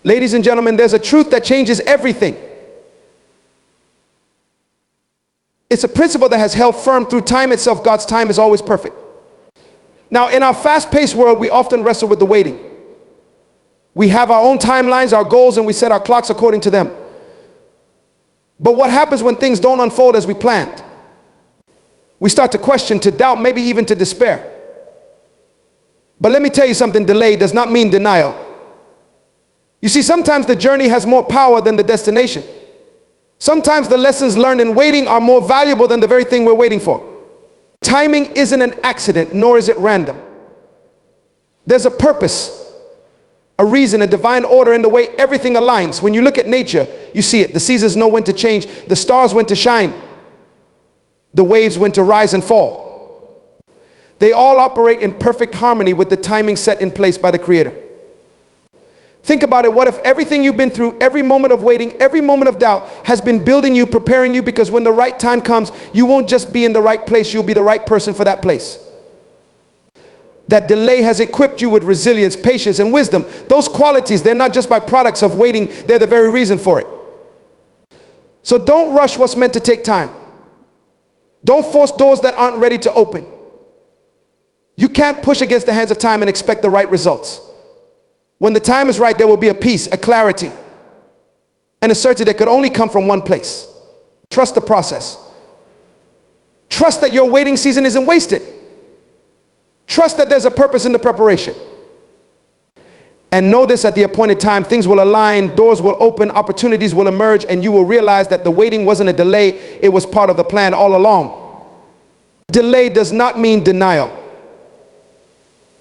Ladies and gentlemen, there's a truth that changes everything. It's a principle that has held firm through time itself. God's time is always perfect. Now, in our fast-paced world, we often wrestle with the waiting. We have our own timelines, our goals, and we set our clocks according to them. But what happens when things don't unfold as we planned? We start to question, to doubt, maybe even to despair. But let me tell you something, delay does not mean denial. You see, sometimes the journey has more power than the destination. Sometimes the lessons learned in waiting are more valuable than the very thing we're waiting for. Timing isn't an accident, nor is it random. There's a purpose, a reason, a divine order in the way everything aligns. When you look at nature, you see it. The seasons know when to change. The stars when to shine. The waves when to rise and fall. They all operate in perfect harmony with the timing set in place by the Creator. Think about it. What if everything you've been through, every moment of waiting, every moment of doubt has been building you, preparing you, because when the right time comes, you won't just be in the right place, you'll be the right person for that place. That delay has equipped you with resilience, patience, and wisdom. Those qualities, they're not just byproducts of waiting, they're the very reason for it. So don't rush what's meant to take time. Don't force doors that aren't ready to open. You can't push against the hands of time and expect the right results. When the time is right, there will be a peace, a clarity, and a certainty that could only come from one place. Trust the process. Trust that your waiting season isn't wasted. Trust that there's a purpose in the preparation. And know this: at the appointed time, things will align, doors will open, opportunities will emerge, and you will realize that the waiting wasn't a delay, it was part of the plan all along. Delay does not mean denial.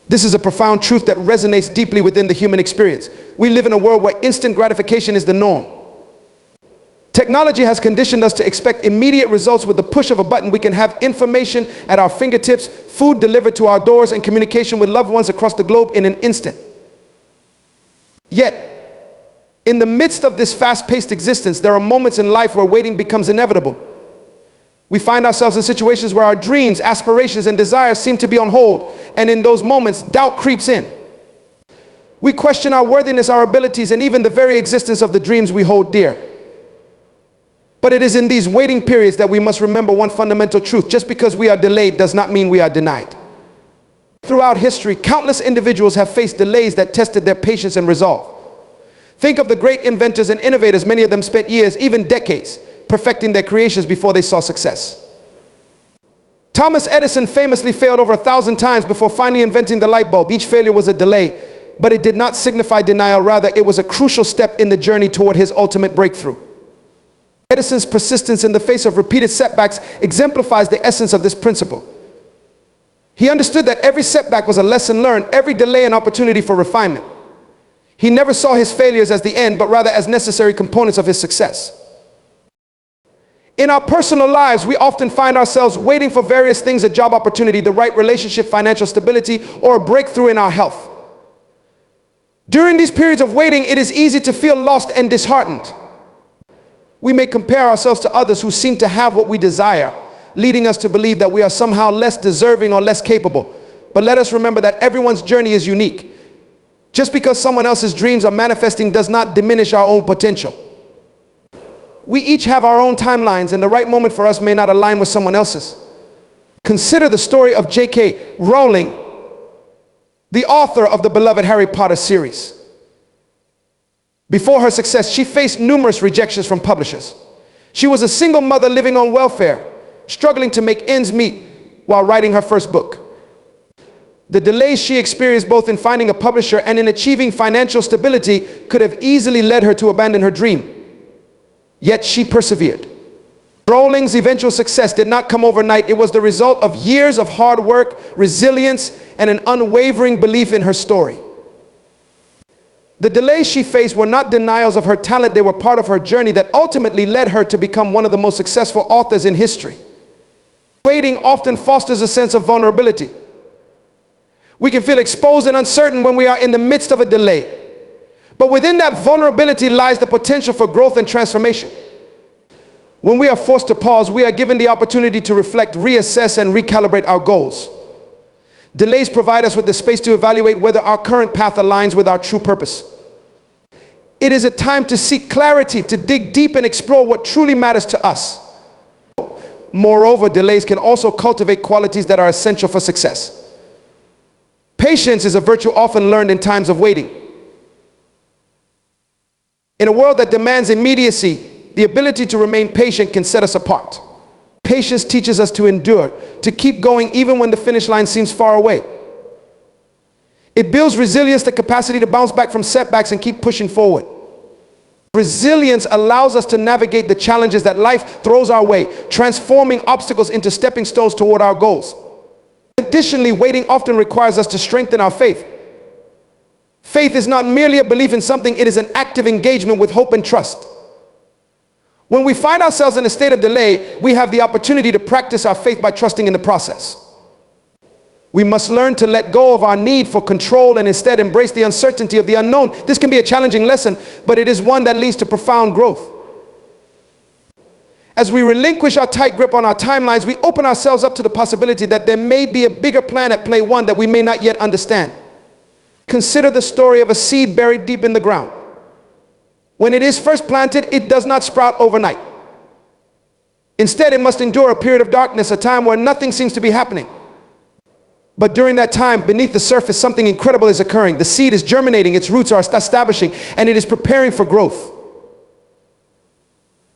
This is a profound truth that resonates deeply within the human experience. We live in a world where instant gratification is the norm. Technology has conditioned us to expect immediate results. With the push of a button, we can have information at our fingertips, food delivered to our doors, and communication with loved ones across the globe in an instant. Yet, in the midst of this fast-paced existence, there are moments in life where waiting becomes inevitable. We find ourselves in situations where our dreams, aspirations, and desires seem to be on hold. And in those moments, doubt creeps in. We question our worthiness, our abilities, and even the very existence of the dreams we hold dear. But it is in these waiting periods that we must remember one fundamental truth. Just because we are delayed does not mean we are denied. Throughout history, countless individuals have faced delays that tested their patience and resolve. Think of the great inventors and innovators. Many of them spent years, even decades, perfecting their creations before they saw success. Thomas Edison famously failed over 1,000 times before finally inventing the light bulb. Each failure was a delay, but it did not signify denial. Rather, it was a crucial step in the journey toward his ultimate breakthrough. Edison's persistence in the face of repeated setbacks exemplifies the essence of this principle. He understood that every setback was a lesson learned, every delay an opportunity for refinement. He never saw his failures as the end, but rather as necessary components of his success. In our personal lives, we often find ourselves waiting for various things: a job opportunity, the right relationship, financial stability, or a breakthrough in our health. During these periods of waiting, it is easy to feel lost and disheartened. We may compare ourselves to others who seem to have what we desire, leading us to believe that we are somehow less deserving or less capable. But let us remember that everyone's journey is unique. Just because someone else's dreams are manifesting does not diminish our own potential. We each have our own timelines, and the right moment for us may not align with someone else's. Consider the story of J.K. Rowling, the author of the beloved Harry Potter series. Before her success, she faced numerous rejections from publishers. She was a single mother living on welfare, struggling to make ends meet while writing her first book. The delays she experienced both in finding a publisher and in achieving financial stability could have easily led her to abandon her dream. Yet she persevered. Rowling's eventual success did not come overnight. It was the result of years of hard work, resilience, and an unwavering belief in her story. The delays she faced were not denials of her talent. They were part of her journey that ultimately led her to become one of the most successful authors in history. Waiting often fosters a sense of vulnerability. We can feel exposed and uncertain when we are in the midst of a delay. But within that vulnerability lies the potential for growth and transformation. When we are forced to pause, we are given the opportunity to reflect, reassess, and recalibrate our goals. Delays provide us with the space to evaluate whether our current path aligns with our true purpose. It is a time to seek clarity, to dig deep and explore what truly matters to us. Moreover, delays can also cultivate qualities that are essential for success. Patience is a virtue often learned in times of waiting. In a world that demands immediacy, the ability to remain patient can set us apart. Patience teaches us to endure, to keep going even when the finish line seems far away. It builds resilience, the capacity to bounce back from setbacks and keep pushing forward. Resilience allows us to navigate the challenges that life throws our way, transforming obstacles into stepping stones toward our goals. Additionally, waiting often requires us to strengthen our faith. Faith is not merely a belief in something, it is an active engagement with hope and trust. When we find ourselves in a state of delay, we have the opportunity to practice our faith by trusting in the process. We must learn to let go of our need for control and instead embrace the uncertainty of the unknown. This can be a challenging lesson, but it is one that leads to profound growth. As we relinquish our tight grip on our timelines, we open ourselves up to the possibility that there may be a bigger plan at play, one that we may not yet understand. Consider the story of a seed buried deep in the ground. When it is first planted, it does not sprout overnight. Instead, it must endure a period of darkness, a time where nothing seems to be happening. But during that time, beneath the surface, something incredible is occurring. The seed is germinating, its roots are establishing, and it is preparing for growth.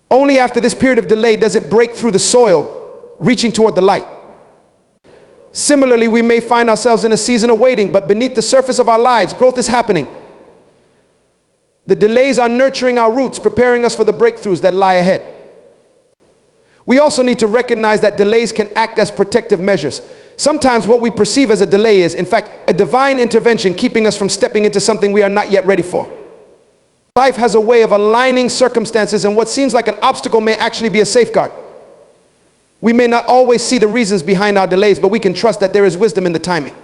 Only after this period of delay does it break through the soil, reaching toward the light. Similarly, we may find ourselves in a season of waiting, but beneath the surface of our lives, growth is happening. The delays are nurturing our roots, preparing us for the breakthroughs that lie ahead. We also need to recognize that delays can act as protective measures. Sometimes what we perceive as a delay is, in fact, a divine intervention keeping us from stepping into something we are not yet ready for. Life has a way of aligning circumstances, and what seems like an obstacle may actually be a safeguard. We may not always see the reasons behind our delays, but we can trust that there is wisdom in the timing.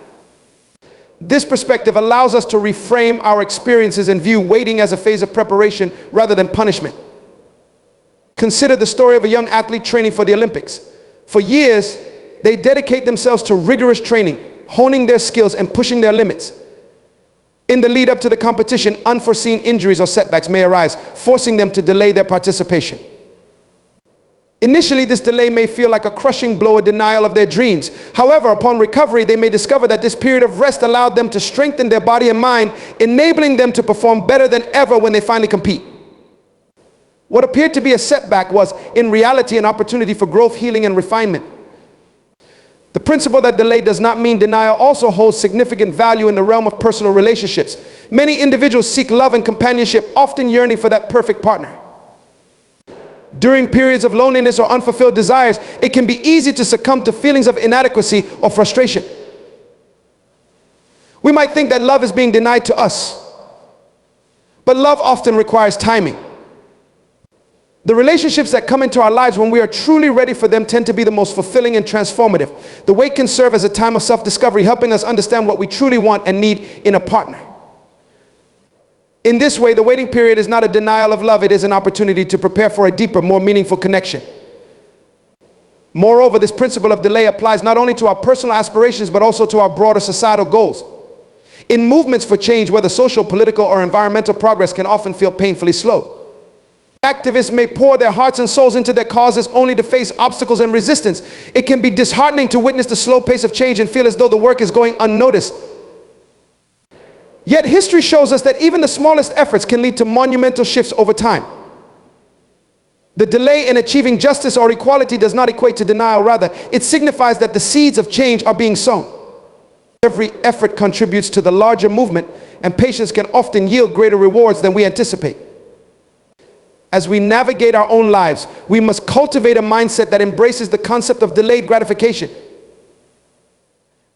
This perspective allows us to reframe our experiences and view waiting as a phase of preparation rather than punishment. Consider the story of a young athlete training for the Olympics. For years, they dedicate themselves to rigorous training, honing their skills and pushing their limits. In the lead up to the competition, unforeseen injuries or setbacks may arise, forcing them to delay their participation. Initially, this delay may feel like a crushing blow, a denial of their dreams. However, upon recovery, they may discover that this period of rest allowed them to strengthen their body and mind, enabling them to perform better than ever when they finally compete. What appeared to be a setback was, in reality, an opportunity for growth, healing, and refinement. The principle that delay does not mean denial also holds significant value in the realm of personal relationships. Many individuals seek love and companionship, often yearning for that perfect partner. During periods of loneliness or unfulfilled desires, it can be easy to succumb to feelings of inadequacy or frustration. We might think that love is being denied to us, but love often requires timing. The relationships that come into our lives when we are truly ready for them tend to be the most fulfilling and transformative. The wait can serve as a time of self-discovery, helping us understand what we truly want and need in a partner. In this way, the waiting period is not a denial of love, it is an opportunity to prepare for a deeper, more meaningful connection. Moreover, this principle of delay applies not only to our personal aspirations, but also to our broader societal goals. In movements for change, whether social, political, or environmental, progress can often feel painfully slow. Activists may pour their hearts and souls into their causes only to face obstacles and resistance. It can be disheartening to witness the slow pace of change and feel as though the work is going unnoticed. Yet history shows us that even the smallest efforts can lead to monumental shifts over time. The delay in achieving justice or equality does not equate to denial. Rather, it signifies that the seeds of change are being sown. Every effort contributes to the larger movement, and patience can often yield greater rewards than we anticipate. As we navigate our own lives, we must cultivate a mindset that embraces the concept of delayed gratification.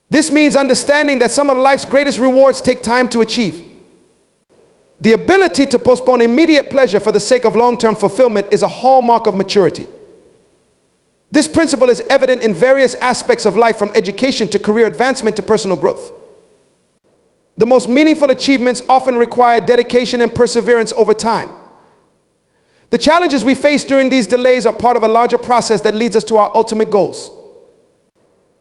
This means understanding that some of life's greatest rewards take time to achieve. The ability to postpone immediate pleasure for the sake of long-term fulfillment is a hallmark of maturity. This principle is evident in various aspects of life, from education to career advancement to personal growth. The most meaningful achievements often require dedication and perseverance over time. The challenges we face during these delays are part of a larger process that leads us to our ultimate goals.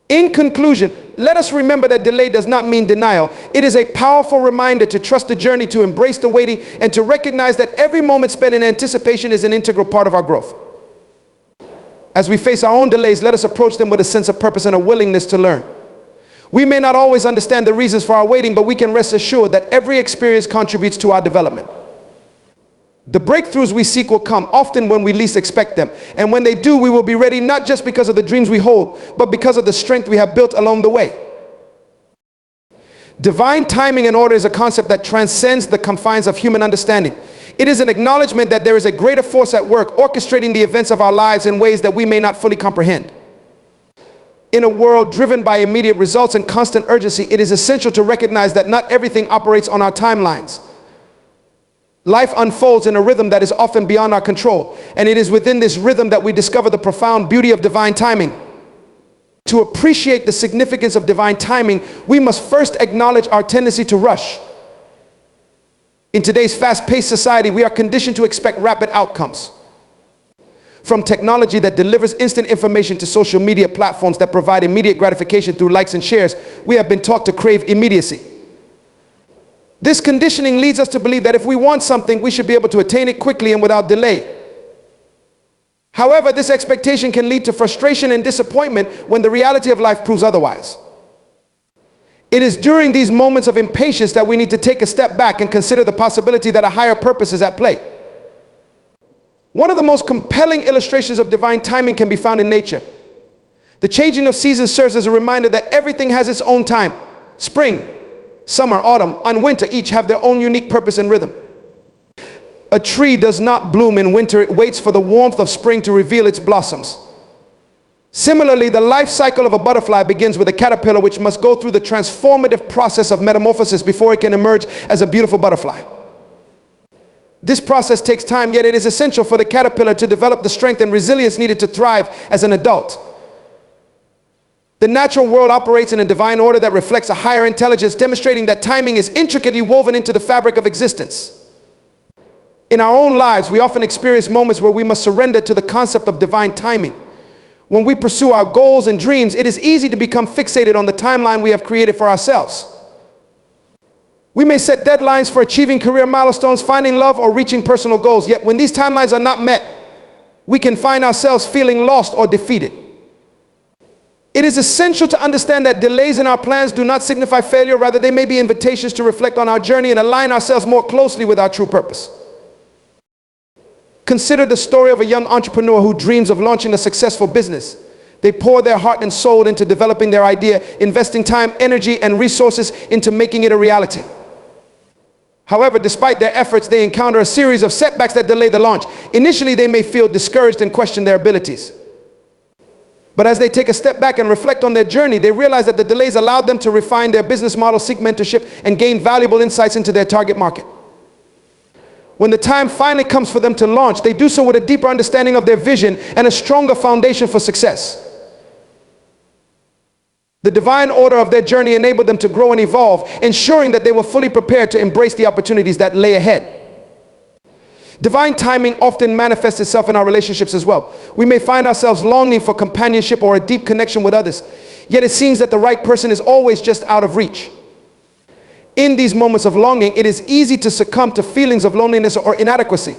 In conclusion, let us remember that delay does not mean denial. It is a powerful reminder to trust the journey, to embrace the waiting, and to recognize that every moment spent in anticipation is an integral part of our growth. As we face our own delays, let us approach them with a sense of purpose and a willingness to learn. We may not always understand the reasons for our waiting, but we can rest assured that every experience contributes to our development. The breakthroughs we seek will come often when we least expect them. And when they do, we will be ready not just because of the dreams we hold, but because of the strength we have built along the way. Divine timing and order is a concept that transcends the confines of human understanding. It is an acknowledgement that there is a greater force at work, orchestrating the events of our lives in ways that we may not fully comprehend. In a world driven by immediate results and constant urgency, it is essential to recognize that not everything operates on our timelines. Life unfolds in a rhythm that is often beyond our control, and it is within this rhythm that we discover the profound beauty of divine timing. To appreciate the significance of divine timing, we must first acknowledge our tendency to rush. In today's fast-paced society, we are conditioned to expect rapid outcomes. From technology that delivers instant information to social media platforms that provide immediate gratification through likes and shares, we have been taught to crave immediacy. This conditioning leads us to believe that if we want something, we should be able to attain it quickly and without delay. However, this expectation can lead to frustration and disappointment when the reality of life proves otherwise. It is during these moments of impatience that we need to take a step back and consider the possibility that a higher purpose is at play. One of the most compelling illustrations of divine timing can be found in nature. The changing of seasons serves as a reminder that everything has its own time. Spring, summer, autumn, and winter each have their own unique purpose and rhythm. A tree does not bloom in winter, it waits for the warmth of spring to reveal its blossoms. Similarly, the life cycle of a butterfly begins with a caterpillar which must go through the transformative process of metamorphosis before it can emerge as a beautiful butterfly. This process takes time, yet it is essential for the caterpillar to develop the strength and resilience needed to thrive as an adult. The natural world operates in a divine order that reflects a higher intelligence, demonstrating that timing is intricately woven into the fabric of existence. In our own lives, we often experience moments where we must surrender to the concept of divine timing. When we pursue our goals and dreams, it is easy to become fixated on the timeline we have created for ourselves. We may set deadlines for achieving career milestones, finding love, or reaching personal goals, yet when these timelines are not met, we can find ourselves feeling lost or defeated. It is essential to understand that delays in our plans do not signify failure, rather they may be invitations to reflect on our journey and align ourselves more closely with our true purpose. Consider the story of a young entrepreneur who dreams of launching a successful business. They pour their heart and soul into developing their idea, investing time, energy, and resources into making it a reality. However, despite their efforts, they encounter a series of setbacks that delay the launch. Initially, they may feel discouraged and question their abilities. But as they take a step back and reflect on their journey, they realize that the delays allowed them to refine their business model, seek mentorship, and gain valuable insights into their target market. When the time finally comes for them to launch, they do so with a deeper understanding of their vision and a stronger foundation for success. The divine order of their journey enabled them to grow and evolve, ensuring that they were fully prepared to embrace the opportunities that lay ahead. Divine timing often manifests itself in our relationships as well. We may find ourselves longing for companionship or a deep connection with others, yet it seems that the right person is always just out of reach. In these moments of longing, it is easy to succumb to feelings of loneliness or inadequacy.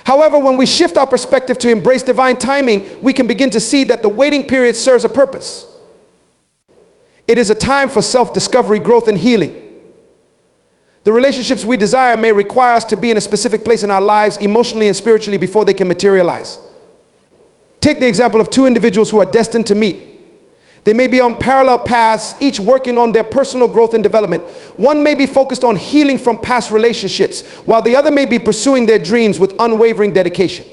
However, when we shift our perspective to embrace divine timing, we can begin to see that the waiting period serves a purpose. It is a time for self-discovery, growth, and healing. The relationships we desire may require us to be in a specific place in our lives, emotionally and spiritually, before they can materialize. Take the example of two individuals who are destined to meet. They may be on parallel paths, each working on their personal growth and development. One may be focused on healing from past relationships, while the other may be pursuing their dreams with unwavering dedication.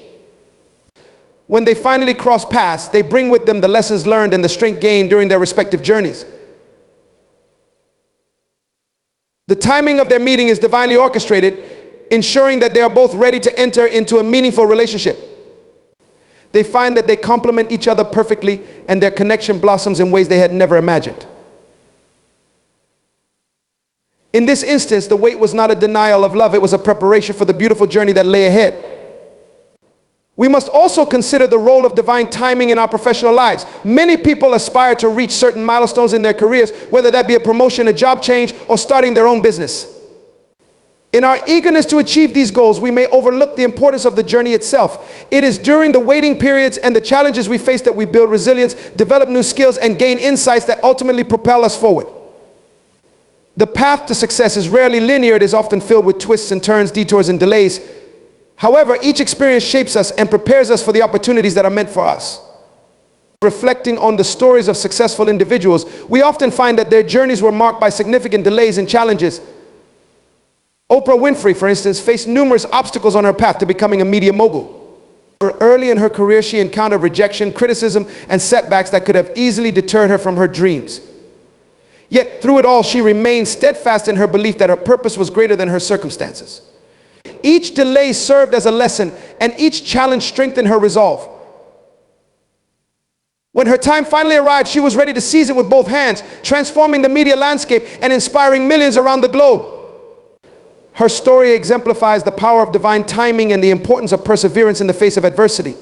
When they finally cross paths, they bring with them the lessons learned and the strength gained during their respective journeys. The timing of their meeting is divinely orchestrated, ensuring that they are both ready to enter into a meaningful relationship. They find that they complement each other perfectly, and their connection blossoms in ways they had never imagined. In this instance, the wait was not a denial of love, it was a preparation for the beautiful journey that lay ahead. We must also consider the role of divine timing in our professional lives. Many people aspire to reach certain milestones in their careers, whether that be a promotion, a job change, or starting their own business. In our eagerness to achieve these goals, we may overlook the importance of the journey itself. It is during the waiting periods and the challenges we face that we build resilience, develop new skills, and gain insights that ultimately propel us forward. The path to success is rarely linear. It is often filled with twists and turns, detours and delays. However, each experience shapes us and prepares us for the opportunities that are meant for us. Reflecting on the stories of successful individuals, we often find that their journeys were marked by significant delays and challenges. Oprah Winfrey, for instance, faced numerous obstacles on her path to becoming a media mogul. Early in her career, she encountered rejection, criticism, and setbacks that could have easily deterred her from her dreams. Yet, through it all, she remained steadfast in her belief that her purpose was greater than her circumstances. Each delay served as a lesson, and each challenge strengthened her resolve. When her time finally arrived, she was ready to seize it with both hands, transforming the media landscape and inspiring millions around the globe. Her story exemplifies the power of divine timing and the importance of perseverance in the face of adversity.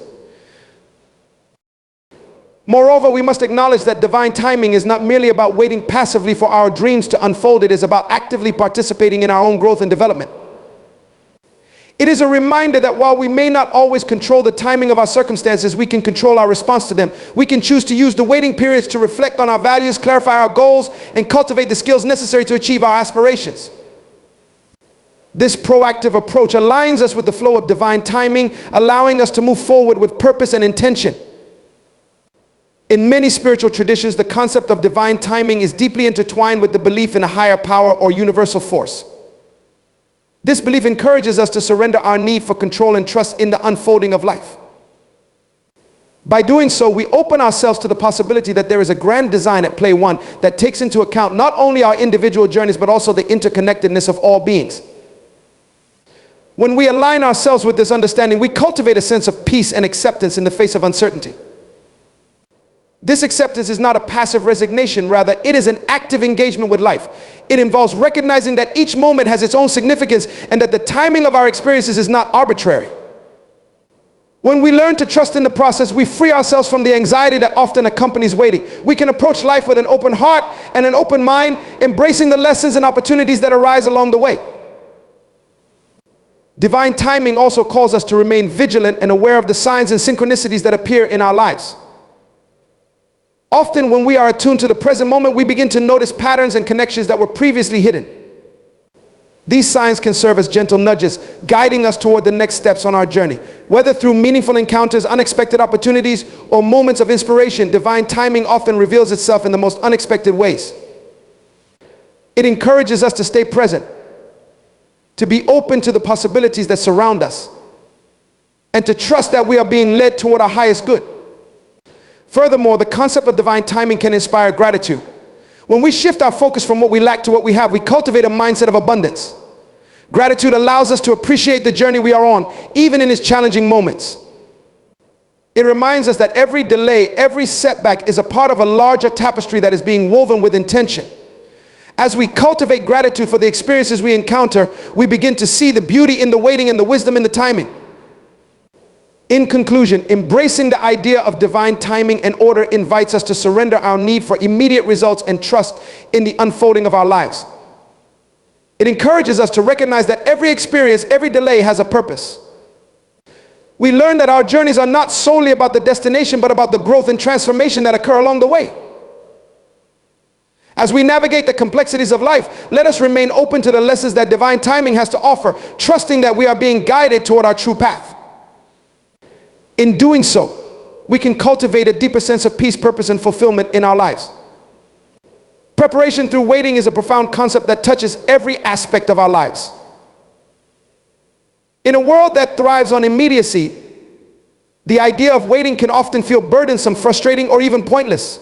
Moreover, we must acknowledge that divine timing is not merely about waiting passively for our dreams to unfold. It is about actively participating in our own growth and development. It is a reminder that while we may not always control the timing of our circumstances, we can control our response to them. We can choose to use the waiting periods to reflect on our values, clarify our goals, and cultivate the skills necessary to achieve our aspirations. This proactive approach aligns us with the flow of divine timing, allowing us to move forward with purpose and intention. In many spiritual traditions, the concept of divine timing is deeply intertwined with the belief in a higher power or universal force. This belief encourages us to surrender our need for control and trust in the unfolding of life. By doing so, we open ourselves to the possibility that there is a grand design at play, one that takes into account not only our individual journeys, but also the interconnectedness of all beings. When we align ourselves with this understanding, we cultivate a sense of peace and acceptance in the face of uncertainty. This acceptance is not a passive resignation, rather it is an active engagement with life. It involves recognizing that each moment has its own significance and that the timing of our experiences is not arbitrary. When we learn to trust in the process, we free ourselves from the anxiety that often accompanies waiting. We can approach life with an open heart and an open mind, embracing the lessons and opportunities that arise along the way. Divine timing also calls us to remain vigilant and aware of the signs and synchronicities that appear in our lives. Often when we are attuned to the present moment, we begin to notice patterns and connections that were previously hidden. These signs can serve as gentle nudges, guiding us toward the next steps on our journey. Whether through meaningful encounters, unexpected opportunities, or moments of inspiration, divine timing often reveals itself in the most unexpected ways. It encourages us to stay present, to be open to the possibilities that surround us, and to trust that we are being led toward our highest good. Furthermore, the concept of divine timing can inspire gratitude. When we shift our focus from what we lack to what we have, we cultivate a mindset of abundance. Gratitude allows us to appreciate the journey we are on, even in its challenging moments. It reminds us that every delay, every setback is a part of a larger tapestry that is being woven with intention. As we cultivate gratitude for the experiences we encounter, we begin to see the beauty in the waiting and the wisdom in the timing. In conclusion, embracing the idea of divine timing and order invites us to surrender our need for immediate results and trust in the unfolding of our lives. It encourages us to recognize that every experience, every delay has a purpose. We learn that our journeys are not solely about the destination, but about the growth and transformation that occur along the way. As we navigate the complexities of life, let us remain open to the lessons that divine timing has to offer, trusting that we are being guided toward our true path. In doing so, we can cultivate a deeper sense of peace, purpose, and fulfillment in our lives. Preparation through waiting is a profound concept that touches every aspect of our lives. In a world that thrives on immediacy, the idea of waiting can often feel burdensome, frustrating, or even pointless.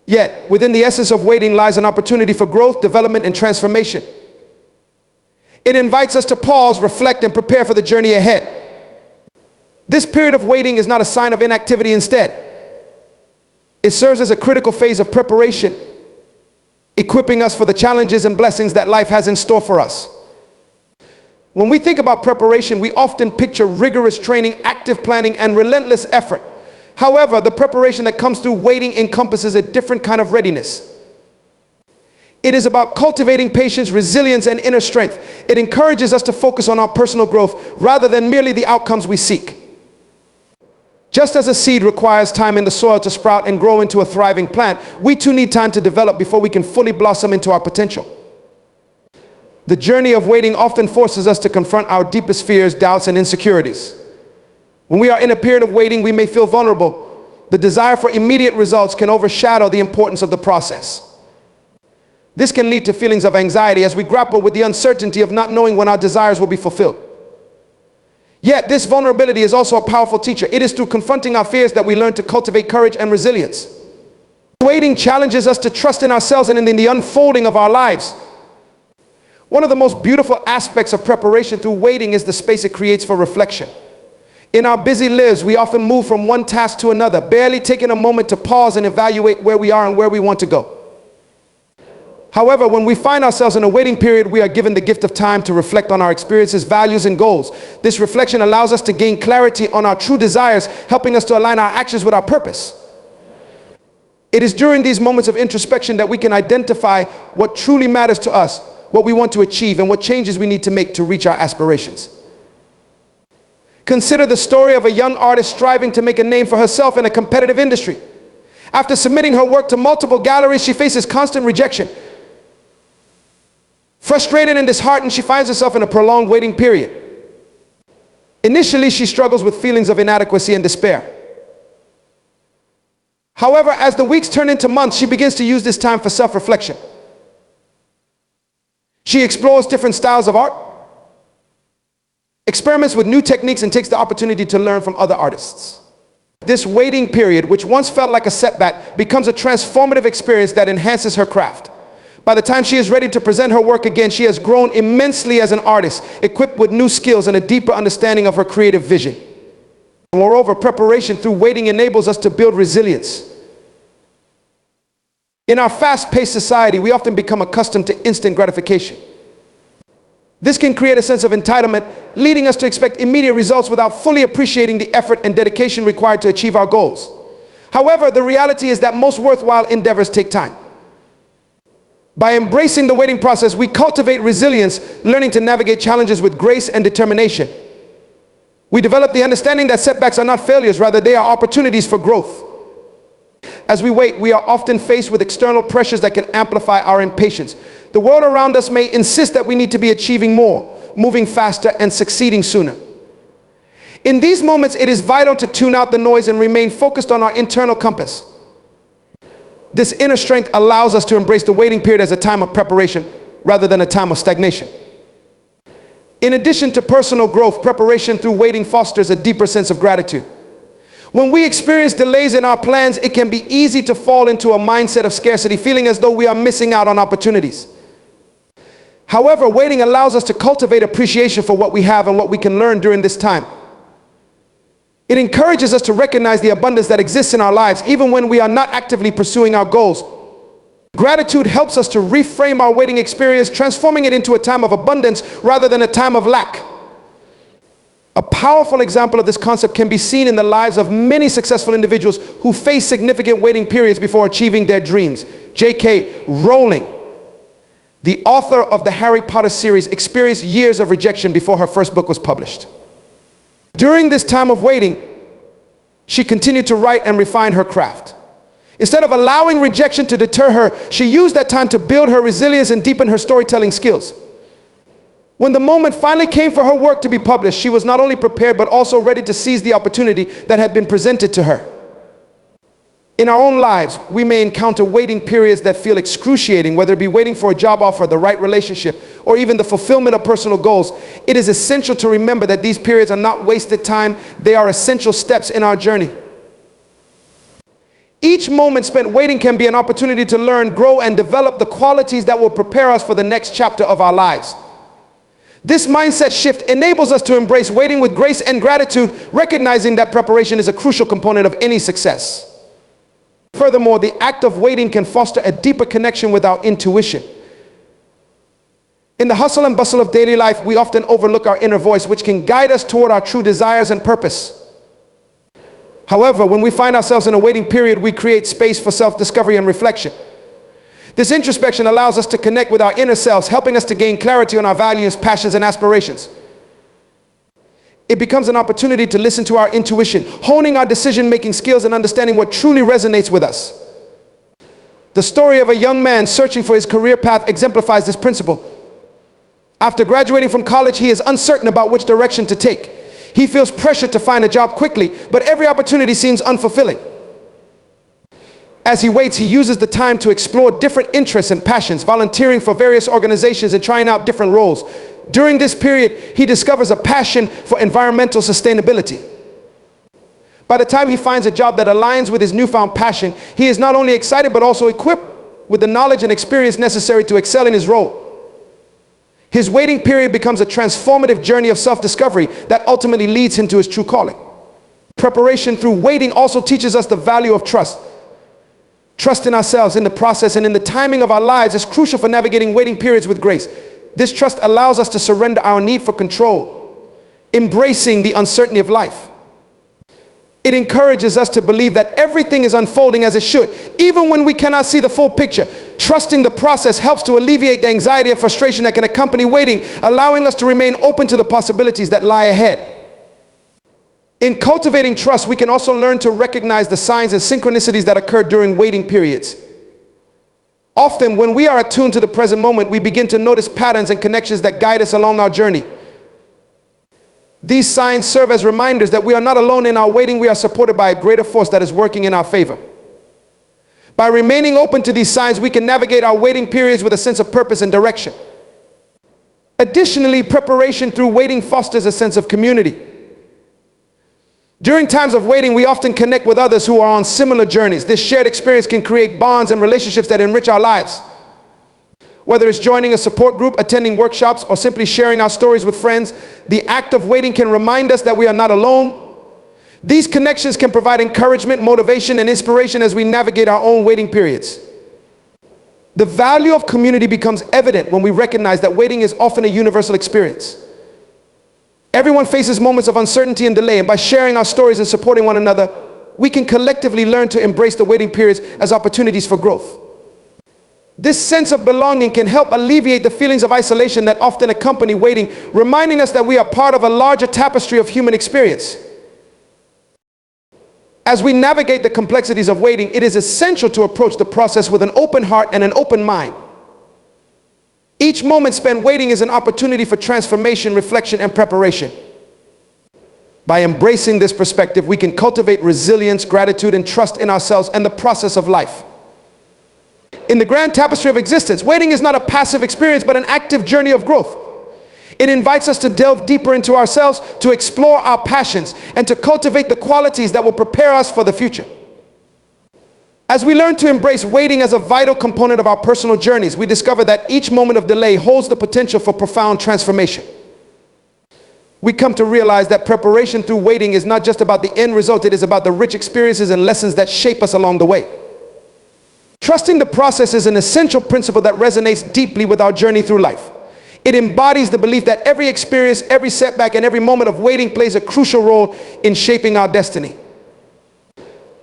Yet, within the essence of waiting lies an opportunity for growth, development, and transformation. It invites us to pause, reflect, and prepare for the journey ahead. This period of waiting is not a sign of inactivity. Instead, it serves as a critical phase of preparation, equipping us for the challenges and blessings that life has in store for us. When we think about preparation, we often picture rigorous training, active planning, and relentless effort. However, the preparation that comes through waiting encompasses a different kind of readiness. It is about cultivating patience, resilience, and inner strength. It encourages us to focus on our personal growth rather than merely the outcomes we seek. Just as a seed requires time in the soil to sprout and grow into a thriving plant, we too need time to develop before we can fully blossom into our potential. The journey of waiting often forces us to confront our deepest fears, doubts, and insecurities. When we are in a period of waiting, we may feel vulnerable. The desire for immediate results can overshadow the importance of the process. This can lead to feelings of anxiety as we grapple with the uncertainty of not knowing when our desires will be fulfilled. Yet, this vulnerability is also a powerful teacher. It is through confronting our fears that we learn to cultivate courage and resilience. Waiting challenges us to trust in ourselves and in the unfolding of our lives. One of the most beautiful aspects of preparation through waiting is the space it creates for reflection. In our busy lives, we often move from one task to another, barely taking a moment to pause and evaluate where we are and where we want to go. However, when we find ourselves in a waiting period, we are given the gift of time to reflect on our experiences, values, and goals. This reflection allows us to gain clarity on our true desires, helping us to align our actions with our purpose. It is during these moments of introspection that we can identify what truly matters to us, what we want to achieve, and what changes we need to make to reach our aspirations. Consider the story of a young artist striving to make a name for herself in a competitive industry. After submitting her work to multiple galleries, she faces constant rejection. Frustrated and disheartened, she finds herself in a prolonged waiting period. Initially, she struggles with feelings of inadequacy and despair. However, as the weeks turn into months, she begins to use this time for self-reflection. She explores different styles of art, experiments with new techniques, and takes the opportunity to learn from other artists. This waiting period, which once felt like a setback, becomes a transformative experience that enhances her craft. By the time she is ready to present her work again, she has grown immensely as an artist, equipped with new skills and a deeper understanding of her creative vision. Moreover, preparation through waiting enables us to build resilience. In our fast-paced society, we often become accustomed to instant gratification. This can create a sense of entitlement, leading us to expect immediate results without fully appreciating the effort and dedication required to achieve our goals. However, the reality is that most worthwhile endeavors take time. By embracing the waiting process, we cultivate resilience, learning to navigate challenges with grace and determination. We develop the understanding that setbacks are not failures, rather they are opportunities for growth. As we wait, we are often faced with external pressures that can amplify our impatience. The world around us may insist that we need to be achieving more, moving faster, and succeeding sooner. In these moments, it is vital to tune out the noise and remain focused on our internal compass. This inner strength allows us to embrace the waiting period as a time of preparation rather than a time of stagnation. In addition to personal growth, preparation through waiting fosters a deeper sense of gratitude. When we experience delays in our plans, it can be easy to fall into a mindset of scarcity, feeling as though we are missing out on opportunities. However, waiting allows us to cultivate appreciation for what we have and what we can learn during this time. It encourages us to recognize the abundance that exists in our lives, even when we are not actively pursuing our goals. Gratitude helps us to reframe our waiting experience, transforming it into a time of abundance rather than a time of lack. A powerful example of this concept can be seen in the lives of many successful individuals who face significant waiting periods before achieving their dreams. J.K. Rowling, the author of the Harry Potter series, experienced years of rejection before her first book was published. During this time of waiting, she continued to write and refine her craft. Instead of allowing rejection to deter her, she used that time to build her resilience and deepen her storytelling skills. When the moment finally came for her work to be published, she was not only prepared but also ready to seize the opportunity that had been presented to her. In our own lives, we may encounter waiting periods that feel excruciating, whether it be waiting for a job offer, the right relationship, or even the fulfillment of personal goals. It is essential to remember that these periods are not wasted time. They are essential steps in our journey. Each moment spent waiting can be an opportunity to learn, grow, and develop the qualities that will prepare us for the next chapter of our lives. This mindset shift enables us to embrace waiting with grace and gratitude, recognizing that preparation is a crucial component of any success. Furthermore, the act of waiting can foster a deeper connection with our intuition. In the hustle and bustle of daily life, we often overlook our inner voice, which can guide us toward our true desires and purpose. However, when we find ourselves in a waiting period, we create space for self-discovery and reflection. This introspection allows us to connect with our inner selves, helping us to gain clarity on our values, passions, and aspirations. It becomes an opportunity to listen to our intuition, honing our decision-making skills and understanding what truly resonates with us. The story of a young man searching for his career path exemplifies this principle. After graduating from college, he is uncertain about which direction to take. He feels pressure to find a job quickly, but every opportunity seems unfulfilling. As he waits, he uses the time to explore different interests and passions, volunteering for various organizations and trying out different roles. During this period, he discovers a passion for environmental sustainability. By the time he finds a job that aligns with his newfound passion, he is not only excited but also equipped with the knowledge and experience necessary to excel in his role. His waiting period becomes a transformative journey of self-discovery that ultimately leads him to his true calling. Preparation through waiting also teaches us the value of trust. Trust in ourselves, in the process, and in the timing of our lives is crucial for navigating waiting periods with grace. This trust allows us to surrender our need for control, embracing the uncertainty of life. It encourages us to believe that everything is unfolding as it should, even when we cannot see the full picture. Trusting the process helps to alleviate the anxiety and frustration that can accompany waiting, allowing us to remain open to the possibilities that lie ahead. In cultivating trust, we can also learn to recognize the signs and synchronicities that occur during waiting periods. Often, when we are attuned to the present moment, we begin to notice patterns and connections that guide us along our journey. These signs serve as reminders that we are not alone in our waiting. We are supported by a greater force that is working in our favor. By remaining open to these signs, we can navigate our waiting periods with a sense of purpose and direction. Additionally, preparation through waiting fosters a sense of community. During times of waiting, we often connect with others who are on similar journeys. This shared experience can create bonds and relationships that enrich our lives. Whether it's joining a support group, attending workshops, or simply sharing our stories with friends, the act of waiting can remind us that we are not alone. These connections can provide encouragement, motivation, and inspiration as we navigate our own waiting periods. The value of community becomes evident when we recognize that waiting is often a universal experience. Everyone faces moments of uncertainty and delay, and by sharing our stories and supporting one another, we can collectively learn to embrace the waiting periods as opportunities for growth. This sense of belonging can help alleviate the feelings of isolation that often accompany waiting, reminding us that we are part of a larger tapestry of human experience. As we navigate the complexities of waiting, it is essential to approach the process with an open heart and an open mind. Each moment spent waiting is an opportunity for transformation, reflection, and preparation. By embracing this perspective, we can cultivate resilience, gratitude, and trust in ourselves and the process of life. In the grand tapestry of existence, waiting is not a passive experience, but an active journey of growth. It invites us to delve deeper into ourselves, to explore our passions, and to cultivate the qualities that will prepare us for the future. As we learn to embrace waiting as a vital component of our personal journeys, we discover that each moment of delay holds the potential for profound transformation. We come to realize that preparation through waiting is not just about the end result, it is about the rich experiences and lessons that shape us along the way. Trusting the process is an essential principle that resonates deeply with our journey through life. It embodies the belief that every experience, every setback, and every moment of waiting plays a crucial role in shaping our destiny.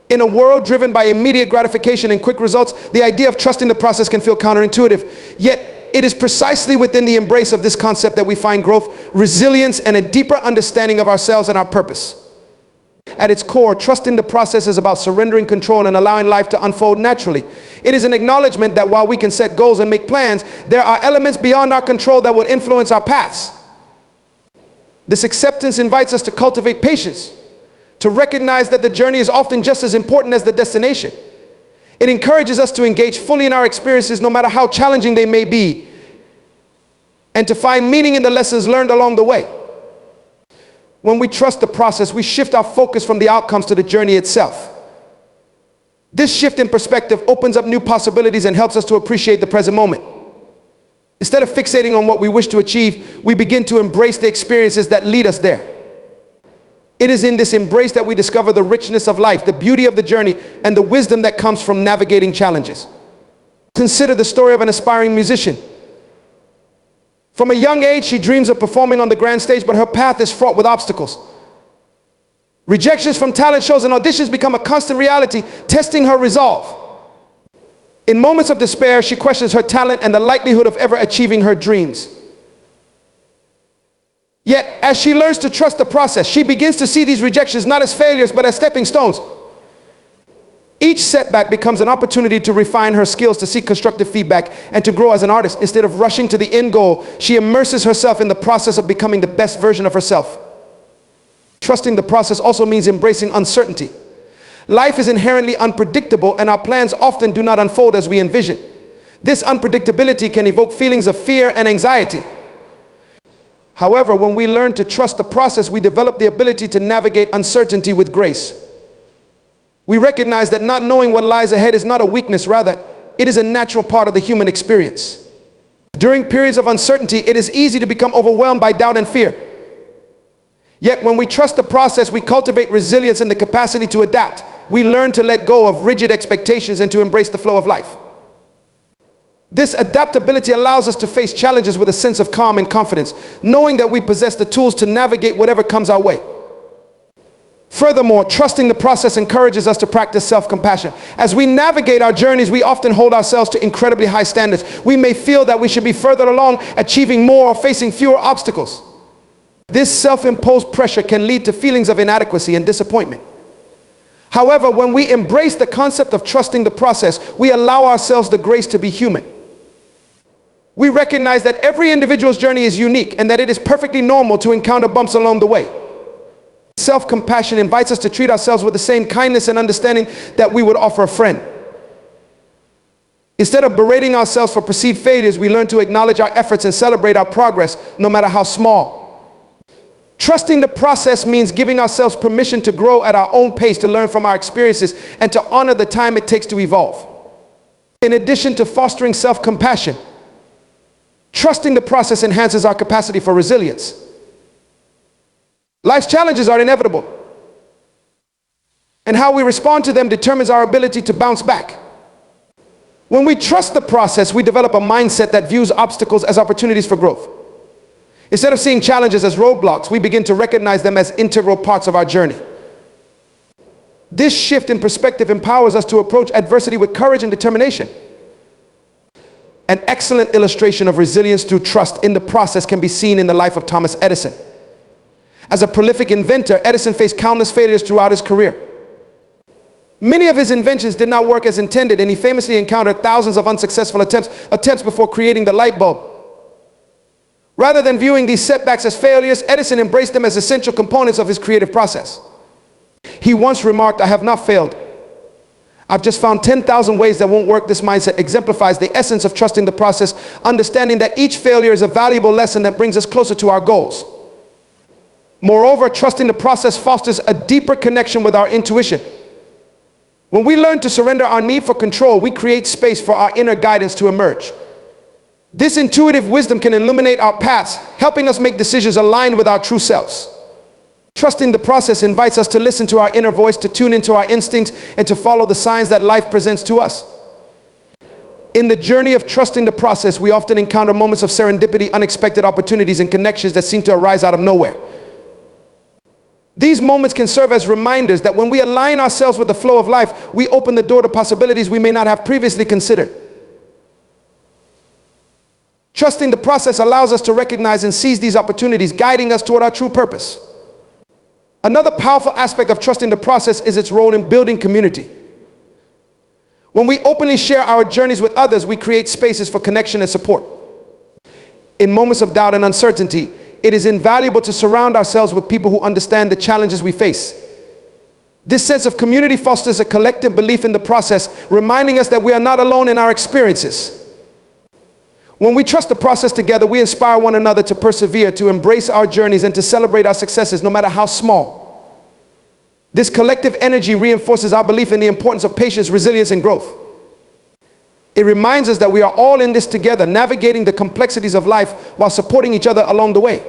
In a world driven by immediate gratification and quick results, the idea of trusting the process can feel counterintuitive. Yet, it is precisely within the embrace of this concept that we find growth, resilience, and a deeper understanding of ourselves and our purpose. At its core, trusting the process is about surrendering control and allowing life to unfold naturally. It is an acknowledgement that while we can set goals and make plans, there are elements beyond our control that will influence our paths. This acceptance invites us to cultivate patience, to recognize that the journey is often just as important as the destination. It encourages us to engage fully in our experiences no matter how challenging they may be, and to find meaning in the lessons learned along the way. When we trust the process, we shift our focus from the outcomes to the journey itself. This shift in perspective opens up new possibilities and helps us to appreciate the present moment. Instead of fixating on what we wish to achieve, we begin to embrace the experiences that lead us there. It is in this embrace that we discover the richness of life, the beauty of the journey, and the wisdom that comes from navigating challenges. Consider the story of an aspiring musician. From a young age, she dreams of performing on the grand stage, but her path is fraught with obstacles. Rejections from talent shows and auditions become a constant reality, testing her resolve. In moments of despair, she questions her talent and the likelihood of ever achieving her dreams. Yet, as she learns to trust the process, she begins to see these rejections not as failures, but as stepping stones. Each setback becomes an opportunity to refine her skills, to seek constructive feedback, and to grow as an artist. Instead of rushing to the end goal, she immerses herself in the process of becoming the best version of herself. Trusting the process also means embracing uncertainty. Life is inherently unpredictable, and our plans often do not unfold as we envision. This unpredictability can evoke feelings of fear and anxiety. However, when we learn to trust the process, we develop the ability to navigate uncertainty with grace. We recognize that not knowing what lies ahead is not a weakness, rather, it is a natural part of the human experience. During periods of uncertainty, it is easy to become overwhelmed by doubt and fear. Yet when we trust the process, we cultivate resilience and the capacity to adapt. We learn to let go of rigid expectations and to embrace the flow of life. This adaptability allows us to face challenges with a sense of calm and confidence, knowing that we possess the tools to navigate whatever comes our way. Furthermore, trusting the process encourages us to practice self-compassion. As we navigate our journeys, we often hold ourselves to incredibly high standards. We may feel that we should be further along, achieving more, or facing fewer obstacles. This self-imposed pressure can lead to feelings of inadequacy and disappointment. However, when we embrace the concept of trusting the process, we allow ourselves the grace to be human. We recognize that every individual's journey is unique and that it is perfectly normal to encounter bumps along the way. Self-compassion invites us to treat ourselves with the same kindness and understanding that we would offer a friend. Instead of berating ourselves for perceived failures, we learn to acknowledge our efforts and celebrate our progress, no matter how small. Trusting the process means giving ourselves permission to grow at our own pace, to learn from our experiences, and to honor the time it takes to evolve. In addition to fostering self-compassion, trusting the process enhances our capacity for resilience. Life's challenges are inevitable, and how we respond to them determines our ability to bounce back. When we trust the process, we develop a mindset that views obstacles as opportunities for growth. Instead of seeing challenges as roadblocks, we begin to recognize them as integral parts of our journey. This shift in perspective empowers us to approach adversity with courage and determination. An excellent illustration of resilience through trust in the process can be seen in the life of Thomas Edison. As a prolific inventor, Edison faced countless failures throughout his career. Many of his inventions did not work as intended, and he famously encountered thousands of unsuccessful attempts before creating the light bulb. Rather than viewing these setbacks as failures, Edison embraced them as essential components of his creative process. He once remarked, "I have not failed. I've just found 10,000 ways that won't work." This mindset exemplifies the essence of trusting the process, understanding that each failure is a valuable lesson that brings us closer to our goals. Moreover, trusting the process fosters a deeper connection with our intuition. When we learn to surrender our need for control, we create space for our inner guidance to emerge. This intuitive wisdom can illuminate our paths, helping us make decisions aligned with our true selves. Trusting the process invites us to listen to our inner voice, to tune into our instincts, and to follow the signs that life presents to us. In the journey of trusting the process, we often encounter moments of serendipity, unexpected opportunities, and connections that seem to arise out of nowhere. These moments can serve as reminders that when we align ourselves with the flow of life, we open the door to possibilities we may not have previously considered. Trusting the process allows us to recognize and seize these opportunities, guiding us toward our true purpose. Another powerful aspect of trusting the process is its role in building community. When we openly share our journeys with others, we create spaces for connection and support. In moments of doubt and uncertainty, it is invaluable to surround ourselves with people who understand the challenges we face. This sense of community fosters a collective belief in the process, reminding us that we are not alone in our experiences. When we trust the process together, we inspire one another to persevere, to embrace our journeys, and to celebrate our successes, no matter how small. This collective energy reinforces our belief in the importance of patience, resilience, and growth. It reminds us that we are all in this together, navigating the complexities of life while supporting each other along the way.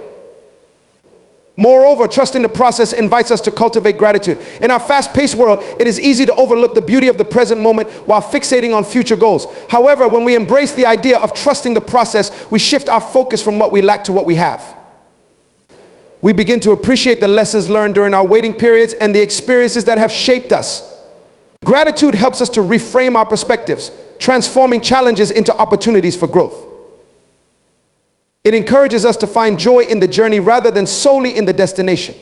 Moreover, trusting the process invites us to cultivate gratitude. In our fast-paced world, it is easy to overlook the beauty of the present moment while fixating on future goals. However, when we embrace the idea of trusting the process, we shift our focus from what we lack to what we have. We begin to appreciate the lessons learned during our waiting periods and the experiences that have shaped us. Gratitude helps us to reframe our perspectives, transforming challenges into opportunities for growth. It encourages us to find joy in the journey rather than solely in the destination.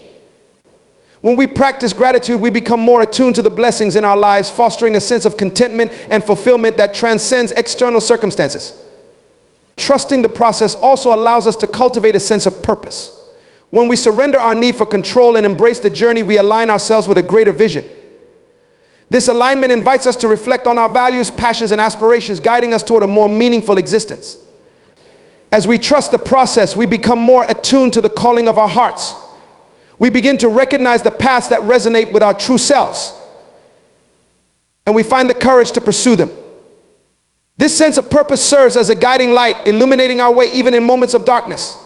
When we practice gratitude, we become more attuned to the blessings in our lives, fostering a sense of contentment and fulfillment that transcends external circumstances. Trusting the process also allows us to cultivate a sense of purpose. When we surrender our need for control and embrace the journey, we align ourselves with a greater vision. This alignment invites us to reflect on our values, passions, and aspirations, guiding us toward a more meaningful existence. As we trust the process, we become more attuned to the calling of our hearts. We begin to recognize the paths that resonate with our true selves, and we find the courage to pursue them. This sense of purpose serves as a guiding light, illuminating our way even in moments of darkness.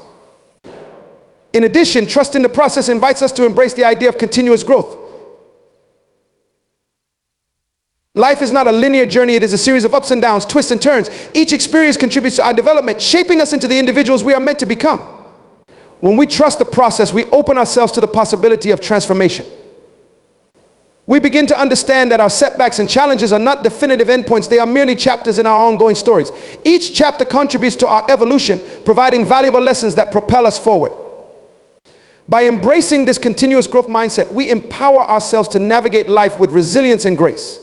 In addition, trusting the process invites us to embrace the idea of continuous growth. Life is not a linear journey, it is a series of ups and downs, twists and turns. Each experience contributes to our development, shaping us into the individuals we are meant to become. When we trust the process, we open ourselves to the possibility of transformation. We begin to understand that our setbacks and challenges are not definitive endpoints, they are merely chapters in our ongoing stories. Each chapter contributes to our evolution, providing valuable lessons that propel us forward. By embracing this continuous growth mindset, we empower ourselves to navigate life with resilience and grace.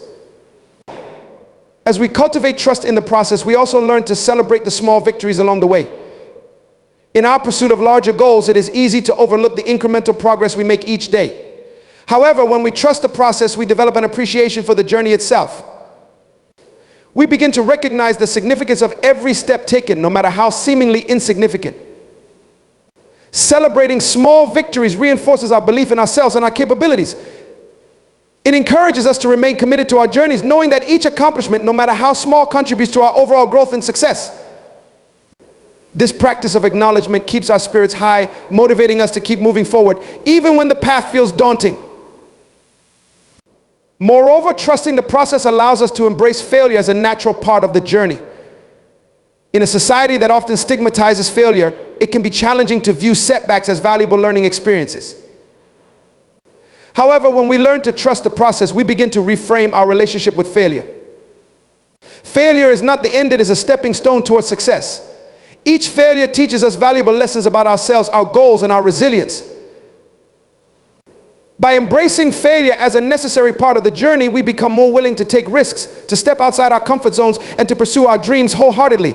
As we cultivate trust in the process, we also learn to celebrate the small victories along the way. In our pursuit of larger goals, it is easy to overlook the incremental progress we make each day. However, when we trust the process, we develop an appreciation for the journey itself. We begin to recognize the significance of every step taken, no matter how seemingly insignificant. Celebrating small victories reinforces our belief in ourselves and our capabilities. It encourages us to remain committed to our journeys, knowing that each accomplishment, no matter how small, contributes to our overall growth and success. This practice of acknowledgement keeps our spirits high, motivating us to keep moving forward, even when the path feels daunting. Moreover, trusting the process allows us to embrace failure as a natural part of the journey. In a society that often stigmatizes failure, it can be challenging to view setbacks as valuable learning experiences. However, when we learn to trust the process, we begin to reframe our relationship with failure. Failure is not the end, it is a stepping stone towards success. Each failure teaches us valuable lessons about ourselves, our goals, and our resilience. By embracing failure as a necessary part of the journey, we become more willing to take risks, to step outside our comfort zones, and to pursue our dreams wholeheartedly.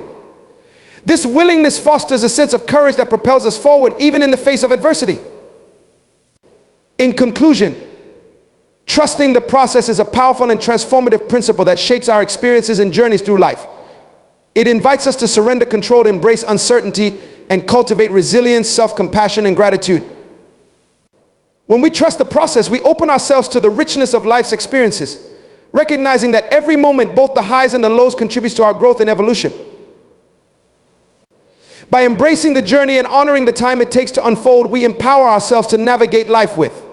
This willingness fosters a sense of courage that propels us forward, even in the face of adversity. In conclusion, trusting the process is a powerful and transformative principle that shapes our experiences and journeys through life. It invites us to surrender control, embrace uncertainty, and cultivate resilience, self-compassion, and gratitude. When we trust the process, we open ourselves to the richness of life's experiences, recognizing that every moment, both the highs and the lows, contributes to our growth and evolution. By embracing the journey and honoring the time it takes to unfold, we empower ourselves to navigate life with